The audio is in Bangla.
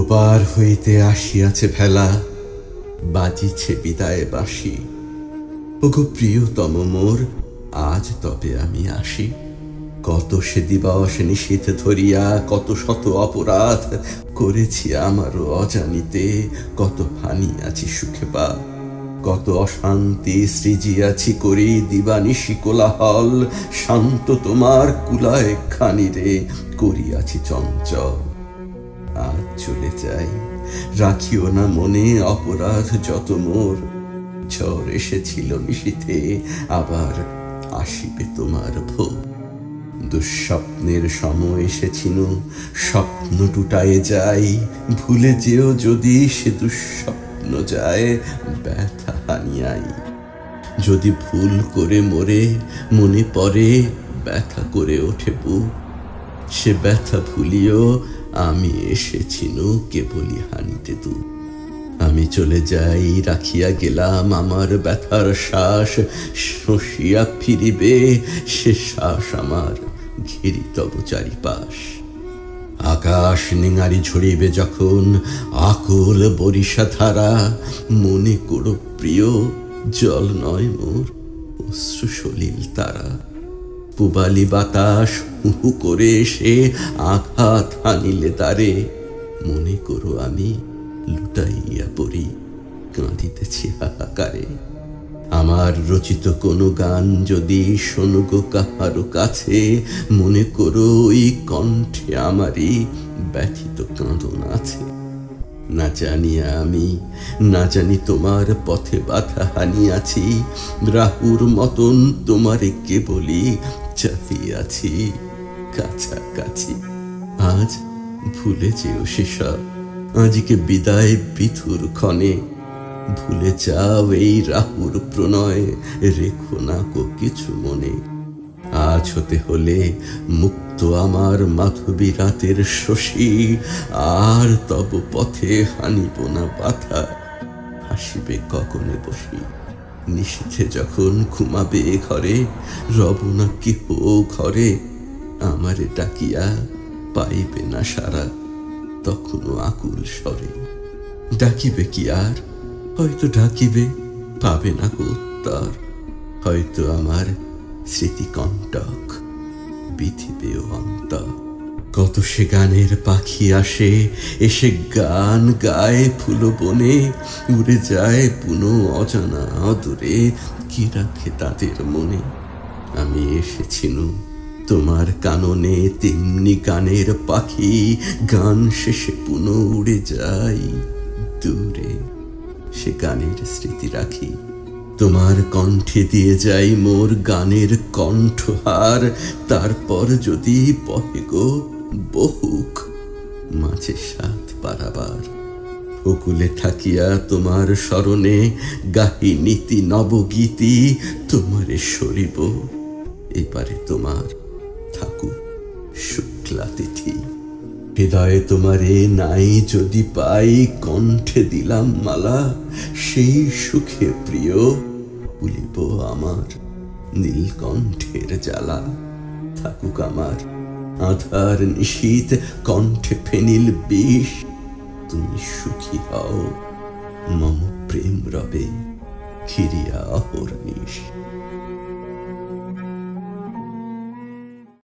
ওপার হইতে আসিয়াছে ভেলা, বাজিছে বিদায় বাঁশি। ওগো প্রিয়তম মোর, আজ তবে আমি আসি। কত সে দিবস নিশীথ ধরিয়া, কত শত অপরাধ করেছি আমারও অজানিতে। কত হানিয়াছি সুখে পা, কত অশান্তি সৃজিয়াছি করি দিবানিশি কোলাহল। শান্ত তোমার কুলায় খানিরে করিয়াছি চঞ্চল। আজ চলে যাই, রাখিও না মনে অপরাধ যত মোর। ঝড় এসেছিল নিশীথে, আবার আসিবে তোমার ভোর। দুঃস্বপ্নের সময় এসেছিল, স্বপ্ন টুটায়ে যাই। ভুলে যেও যদি সে দুঃস্বপ্ন যায় ব্যথা হানিয়াই। যদি ভুল করে মোরে মনে পড়ে, ব্যথা করে ওঠে বুক। সে ব্যথা ভুলিও আমি এসেছিনু কেবলই হানিতে তু। আমি চলে যাই, রাখিয়া গেলাম আমার ব্যথার শ্বাস। শশিয়া ফিরিবে সে শ্বাস আমার, ঘিরি তব চারিপাশ। আকাশ নিঙারি ঝরিবে যখন, আকুল বরিশা ধারা। মনে করো প্রিয়, জল নয় মোর অশ্রু সলিল তারা। পুবালি বাতাস হু করে এসে আঘাত হানিলে দ্বারে। মনে করো আমি লুটাইয়া পড়ি, কাঁদিতেছি হাহাকারে। আমার রচিত কোনো গান যদি শোনো গো কাহারো কাছে, মনে করো ওই কণ্ঠে আমারই ব্যথিত কাঁদন আছে। না জানিয়া আমি, না জানি তোমার পথে বাধা হানিয়াছি। রাহুর মতন তোমারে কেবলই চাহিয়াছি কাছাকাছি। আজ ভুলে যেও সেসব, আজকে বিদায় বিধুর ক্ষণে। ভুলে যাও এই রাহুর প্রণয়, রেখো না কো কিছু মনে। আজ হতে হলে মুক্ত আমার মাধবী রাতের শশী। আর তব পথে হানিব না বাধা, হাসিবে গগনে বসি। নিশীথে যখন ঘুমাবে ঘরে, রব না কেহ ঘরে। আমারে ডাকিয়া পাইবে না সারা, তখনও আকুল স্বরে। ডাকিবে কি আর, হয়তো ডাকিবে, পাবে না গো উত্তর। হয়তো আমার স্মৃতিকণ্টক বিধিবেও অন্তর। কত সে গানের পাখি আসে, এসে গান গায় ফুল বনে। উড়ে যায় পুনঃ অজানা অদূরে, কি রাখে তাদের মনে। আমি এসেছিনু তোমার কাননে তেমনি গানের পাখি। গান শেষে পুনঃ উড়ে যাই দূরে, সে গানের স্মৃতি রাখি। তোমার কণ্ঠে দিয়ে যাই মোর গানের কণ্ঠহার। তারপর যদি বহে গো বহুক মাঝে সাথ পারাবার। ওকুলে থাকিয়া তোমার স্মরণে গাহি নীতি নবগীতি। তোমারে সরিব এবারে তোমার থাকুক শুক্লা তিথি। হৃদয়ে তোমারে নাই যদি পাই, কণ্ঠে দিলাম মালা। সেই সুখে প্রিয় ভুলিব আমার নীলকণ্ঠের জ্বালা। থাকুক আমার আধার নিশীথ কণ্ঠে ফেনিল বিষ। তুমি সুখী হও, মম প্রেম রবে ঘিরিয়া অহর্নিশ।